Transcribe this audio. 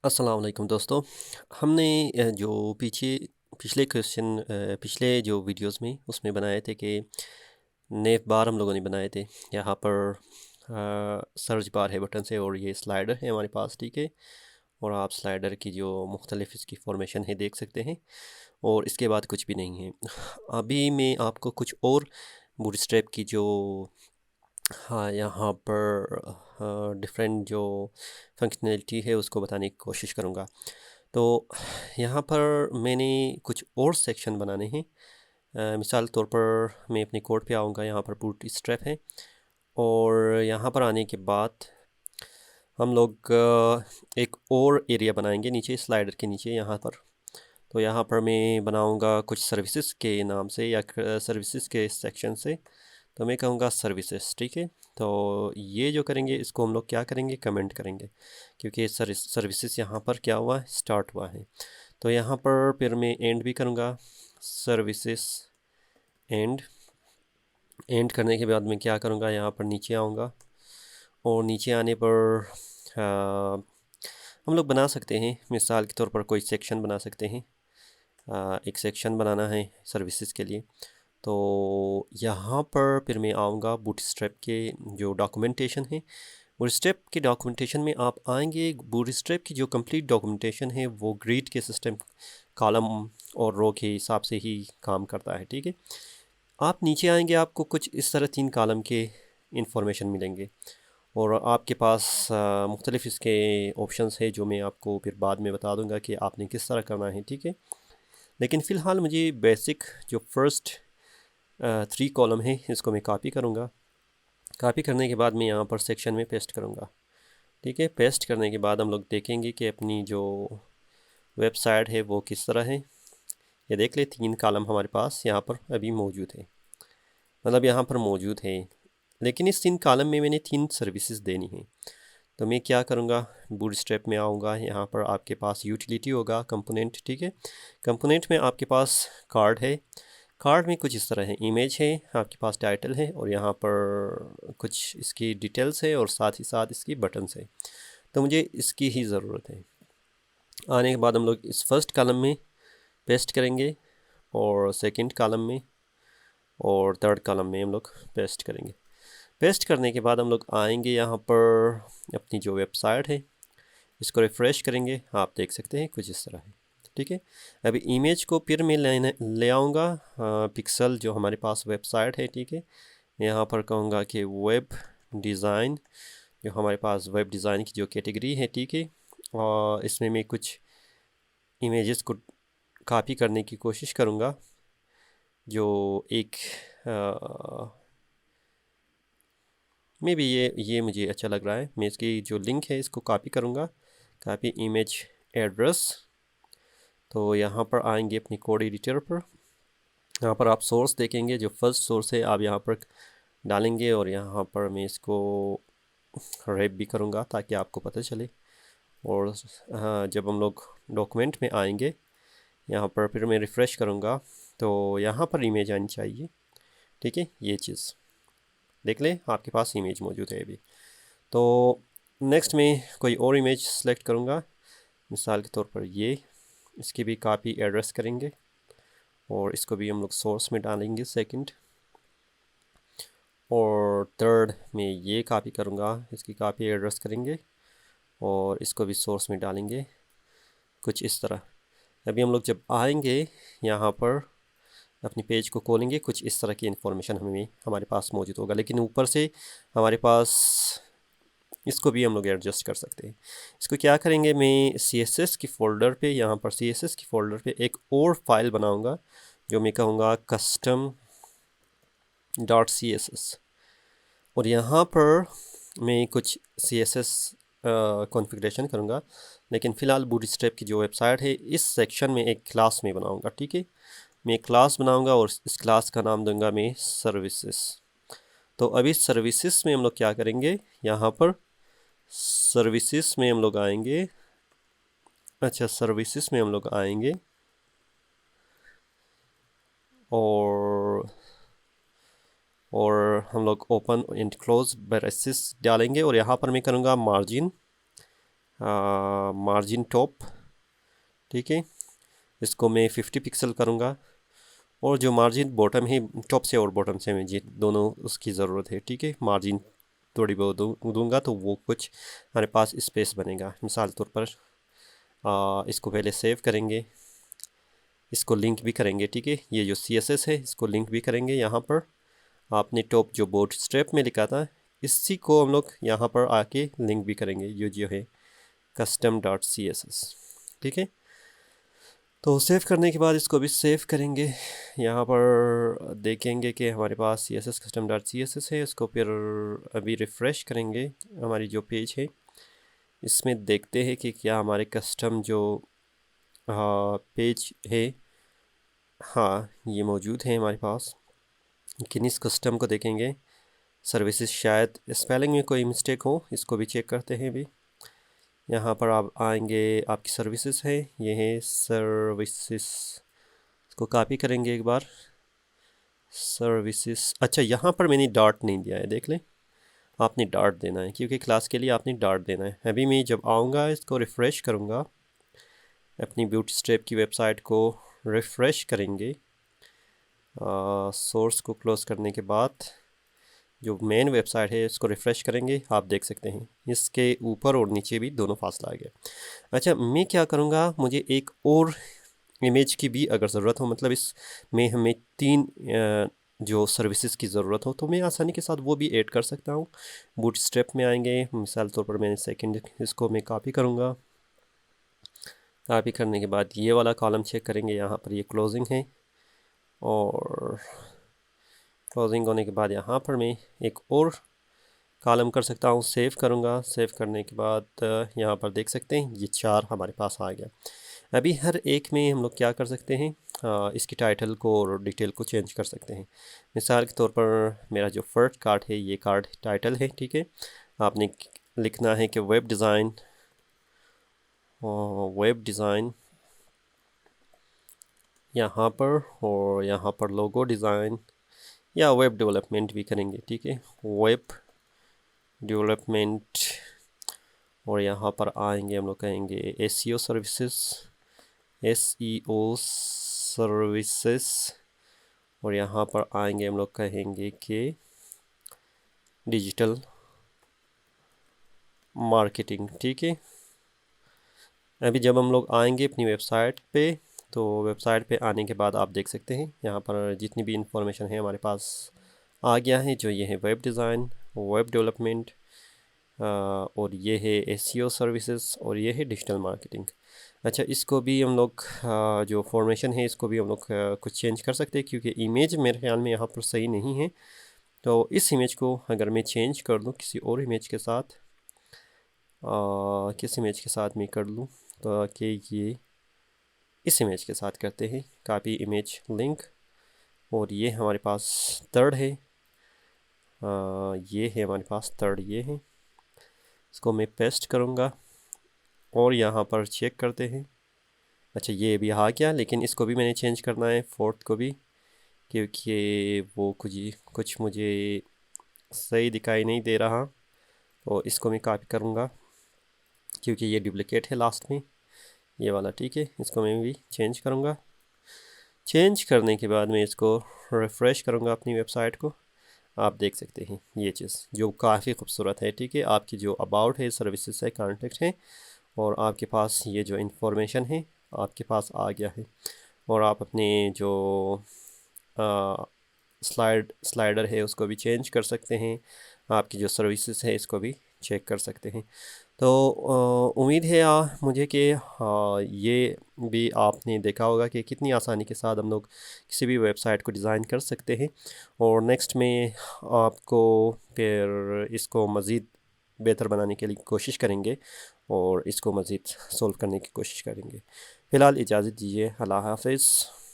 अस्सलाम वालेकुम दोस्तों। हमने जो पिछले पिछले जो वीडियोस में उसमें बनाए थे कि नेव बार हम लोगों ने बनाए थे। यहाँ पर सर्च बार है बटन से और ये स्लाइडर है हमारे पास, ठीक है। और आप स्लाइडर की जो मुख्तलिफ इसकी फॉर्मेशन है देख सकते हैं, और इसके बाद कुछ भी नहीं है। अभी मैं आपको कुछ और बूटस्ट्रैप की जो हाँ यहाँ पर डिफरेंट जो फंक्शनैलिटी है उसको बताने की कोशिश करूँगा। तो यहाँ पर मैंने कुछ और सेक्शन बनाने हैं। मिसाल तौर पर मैं अपने कोड पे आऊँगा, यहाँ पर बूट स्ट्रैप है, और यहाँ पर आने के बाद हम लोग एक और एरिया बनाएंगे नीचे स्लाइडर के नीचे यहाँ पर। तो यहाँ पर मैं बनाऊँगा कुछ सर्विसेज के नाम से या सर्विसेज के सेक्शन से। तो मैं कहूँगा सर्विसेज, ठीक है। तो ये जो करेंगे इसको हम लोग क्या करेंगे, कमेंट करेंगे, क्योंकि सर्विसेज यहाँ पर क्या हुआ है, स्टार्ट हुआ है। तो यहाँ पर फिर मैं एंड भी करूँगा, सर्विसेज एंड। एंड करने के बाद मैं क्या करूँगा, यहाँ पर नीचे आऊँगा, और नीचे आने पर हम लोग बना सकते हैं, मिसाल के तौर पर कोई सेक्शन बना सकते हैं। एक सेक्शन बनाना है सर्विसेज के लिए। तो यहाँ पर फिर मैं आऊँगा बूटस्ट्रैप के जो डॉक्यूमेंटेशन है। बूटस्ट्रैप के डॉक्यूमेंटेशन में आप आएंगे, बूटस्ट्रैप की जो कंप्लीट डॉक्यूमेंटेशन है वो ग्रिड के सिस्टम, कॉलम और रो के हिसाब से ही काम करता है, ठीक है। आप नीचे आएंगे, आपको कुछ इस तरह 3 कॉलम के इंफॉर्मेशन मिलेंगे, और आपके पास मुख्तलिफ इसके ऑप्शंस है जो मैं आपको फिर बाद में बता दूंगा कि आपने किस तरह करना है, ठीक है। लेकिन फ़िलहाल मुझे बेसिक जो फर्स्ट 3 कॉलम है इसको मैं कॉपी करूँगा। कॉपी करने के बाद मैं यहाँ पर सेक्शन में पेस्ट करूँगा, ठीक है। पेस्ट करने के बाद हम लोग देखेंगे कि अपनी जो वेबसाइट है वो किस तरह है। ये देख ले, 3 कॉलम हमारे पास यहाँ पर अभी मौजूद है, मतलब यहाँ पर मौजूद है। लेकिन इस 3 कॉलम में मैंने 3 सर्विसेज देनी है। तो मैं क्या करूँगा, बूटस्ट्रैप में आऊँगा, यहाँ पर आपके पास यूटिलिटी होगा, कंपोनेंट, ठीक है। कंपोनेंट में आपके पास कार्ड है। कार्ड में कुछ इस तरह है, इमेज है, आपके पास टाइटल है, और यहाँ पर कुछ इसकी डिटेल्स है, और साथ ही साथ इसकी बटन्स है। तो मुझे इसकी ही ज़रूरत है। आने के बाद हम लोग इस फर्स्ट कॉलम में पेस्ट करेंगे, और सेकंड कॉलम में, और थर्ड कॉलम में हम लोग पेस्ट करेंगे। पेस्ट करने के बाद हम लोग आएंगे यहाँ पर अपनी जो वेबसाइट है, इसको रिफ़्रेश करेंगे, आप देख सकते हैं कुछ इस तरह है, ठीक है। अभी इमेज को फिर मैं ले आऊँगा पिक्सल जो हमारे पास वेबसाइट है, ठीक है। यहाँ पर कहूँगा कि वेब डिज़ाइन, जो हमारे पास वेब डिज़ाइन की जो कैटेगरी है, ठीक है। और इसमें मैं कुछ इमेजेस को कॉपी करने की कोशिश करूँगा, जो एक मे भी ये मुझे अच्छा लग रहा है। मैं इसकी जो लिंक है इसको कॉपी करूँगा, कॉपी इमेज एड्रेस। तो यहाँ पर आएंगे अपनी कोड एडिटर पर, यहाँ पर आप सोर्स देखेंगे, जो फर्स्ट सोर्स है आप यहाँ पर डालेंगे, और यहाँ पर मैं इसको रैप भी करूँगा ताकि आपको पता चले। और हाँ, जब हम लोग डॉक्यूमेंट में आएंगे, यहाँ पर फिर मैं रिफ़्रेश करूँगा, तो यहाँ पर इमेज आनी चाहिए, ठीक है। ये चीज़ देख लें, आपके पास इमेज मौजूद है अभी। तो नेक्स्ट में कोई और इमेज सेलेक्ट करूँगा, मिसाल के तौर पर ये, इसकी भी कॉपी एड्रेस करेंगे, और इसको भी हम लोग सोर्स में डालेंगे सेकंड, और थर्ड में ये कॉपी करूँगा, इसकी कॉपी एड्रेस करेंगे, और इसको भी सोर्स में डालेंगे, कुछ इस तरह। अभी हम लोग जब आएंगे यहाँ पर अपनी पेज को खोलेंगे, कुछ इस तरह की इन्फॉर्मेशन हमें हमारे पास मौजूद होगा। लेकिन ऊपर से हमारे पास इसको भी हम लोग एडजस्ट कर सकते हैं। इसको क्या करेंगे, मैं CSS की फ़ोल्डर पे, यहाँ पर CSS की फ़ोल्डर पे एक और फाइल बनाऊँगा, जो मैं कहूँगा custom .css, और यहाँ पर मैं कुछ CSS कॉन्फ़िगरेशन करूँगा। लेकिन फ़िलहाल बूटस्ट्रैप की जो वेबसाइट है, इस सेक्शन में एक क्लास में बनाऊँगा, ठीक है। मैं एक क्लास बनाऊँगा, और इस क्लास का नाम दूंगा मैं सर्विसेज। तो अभी सर्विसेज में हम लोग क्या करेंगे, यहाँ पर सर्विसेज में हम लोग आएंगे, अच्छा सर्विसेज में हम लोग आएंगे, और हम लोग ओपन एंड क्लोज ब्रेसेस डालेंगे, और यहाँ पर मैं करूँगा मार्जिन मार्जिन टॉप, ठीक है, इसको मैं 50 पिक्सल करूँगा। और जो मार्जिन बॉटम है, टॉप से और बॉटम से मुझे दोनों उसकी ज़रूरत है, ठीक है। मार्जिन थोड़ी बहुत दूंगा तो वो कुछ हमारे पास स्पेस बनेगा। मिसाल तौर पर इसको पहले सेव करेंगे, इसको लिंक भी करेंगे, ठीक है। ये जो CSS है इसको लिंक भी करेंगे। यहाँ पर आपने टॉप जो बोट स्ट्रैप में लिखा था इसी को हम लोग यहाँ पर आके लिंक भी करेंगे, ये जो है custom.css, ठीक है। तो सेव करने के बाद इसको भी सेव करेंगे। यहाँ पर देखेंगे कि हमारे पास CSS custom.css है। इसको फिर अभी रिफ़्रेश करेंगे हमारी जो पेज है, इसमें देखते हैं कि क्या हमारे कस्टम जो पेज है, हाँ ये मौजूद है हमारे पास। लेकिन इस कस्टम को देखेंगे, सर्विसेज शायद स्पेलिंग में कोई मिस्टेक हो, इसको भी चेक करते हैं अभी। यहाँ पर आप आएंगे, आपकी सर्विसेज है, ये है सर्विसेज, इसको कॉपी करेंगे एक बार। सर्विसेज, अच्छा यहाँ पर मैंने डॉट नहीं दिया है, देख लें। आपने डॉट देना है क्योंकि क्लास के लिए आपने डॉट देना है। अभी मैं जब आऊँगा इसको रिफ़्रेश करूँगा, अपनी बूटस्ट्रैप की वेबसाइट को रिफ़्रेश करेंगे। सोर्स को क्लोज़ करने के बाद जो मेन वेबसाइट है इसको रिफ़्रेश करेंगे, आप देख सकते हैं इसके ऊपर और नीचे भी दोनों फासला आ गया। अच्छा, मैं क्या करूँगा, मुझे एक और इमेज की भी अगर ज़रूरत हो, मतलब इसमें हमें 3 जो सर्विसेज की ज़रूरत हो तो मैं आसानी के साथ वो भी ऐड कर सकता हूँ। बूटस्ट्रैप में आएंगे, मिसाल तौर पर मैंने सेकंड इसको मैं कॉपी करूँगा। कॉपी करने के बाद ये वाला कॉलम चेक करेंगे, यहाँ पर ये क्लोजिंग है, और क्लोजिंग होने के बाद यहाँ पर मैं एक और कॉलम कर सकता हूँ। सेव करूँगा, सेव करने के बाद यहाँ पर देख सकते हैं ये 4 हमारे पास आ गया। अभी हर एक में हम लोग क्या कर सकते हैं, इसकी टाइटल को और डिटेल को चेंज कर सकते हैं। मिसाल के तौर पर मेरा जो फर्स्ट कार्ड है ये कार्ड टाइटल है, ठीक है। आपने लिखना है कि वेब डिज़ाइन यहाँ पर, और यहाँ पर लोगो डिज़ाइन या वेब डेवलपमेंट भी करेंगे, ठीक है, वेब डेवलपमेंट। और यहाँ पर आएंगे, हम लोग कहेंगे SEO सर्विसेस, और यहाँ पर आएंगे हम लोग कहेंगे कि डिजिटल मार्केटिंग, ठीक है। अभी जब हम लोग आएंगे अपनी वेबसाइट पे, तो वेबसाइट पे आने के बाद आप देख सकते हैं यहाँ पर जितनी भी इंफॉर्मेशन है हमारे पास आ गया है। जो ये है वेब डिज़ाइन, वेब डेवलपमेंट, और ये है SEO सर्विसेज, और ये है डिजिटल मार्केटिंग। अच्छा, इसको भी हम लोग जो फॉर्मेशन है इसको भी हम लोग कुछ चेंज कर सकते हैं क्योंकि इमेज मेरे ख्याल में यहाँ पर सही नहीं है। तो इस इमेज को अगर मैं चेंज कर दूँ किसी और इमेज के साथ, किस इमेज के साथ मैं कर लूँ, तो कि ये इस इमेज के साथ करते हैं, कॉपी इमेज लिंक, और ये हमारे पास थर्ड है, ये है हमारे पास थर्ड, ये है। इसको मैं पेस्ट करूँगा और यहाँ पर चेक करते हैं। अच्छा, ये भी आ गया, लेकिन इसको भी मैंने चेंज करना है, फोर्थ को भी, क्योंकि वो कुछ मुझे सही दिखाई नहीं दे रहा। तो इसको मैं कॉपी करूँगा क्योंकि ये डुप्लिकेट है लास्ट में, ये वाला, ठीक है। इसको मैं भी चेंज करूँगा। चेंज करने के बाद मैं इसको रिफ़्रेश करूँगा अपनी वेबसाइट को। आप देख सकते हैं ये चीज़ जो काफ़ी खूबसूरत है, ठीक है। आपकी जो अबाउट है, सर्विसेज है, कॉन्टेक्ट है, और आपके पास ये जो इंफॉर्मेशन है आपके पास आ गया है। और आप अपने जो स्लाइडर है उसको भी चेंज कर सकते हैं, आपकी जो सर्विसेज है इसको भी चेक कर सकते हैं। तो उम्मीद है मुझे कि ये भी आपने देखा होगा कि कितनी आसानी के साथ हम लोग किसी भी वेबसाइट को डिज़ाइन कर सकते हैं। और नेक्स्ट में आपको फिर इसको मज़ीद बेहतर बनाने के लिए कोशिश करेंगे और इसको मज़ीद सोल्व करने की कोशिश करेंगे। फ़िलहाल इजाज़त दीजिए, अल्लाह हाफ़िज़।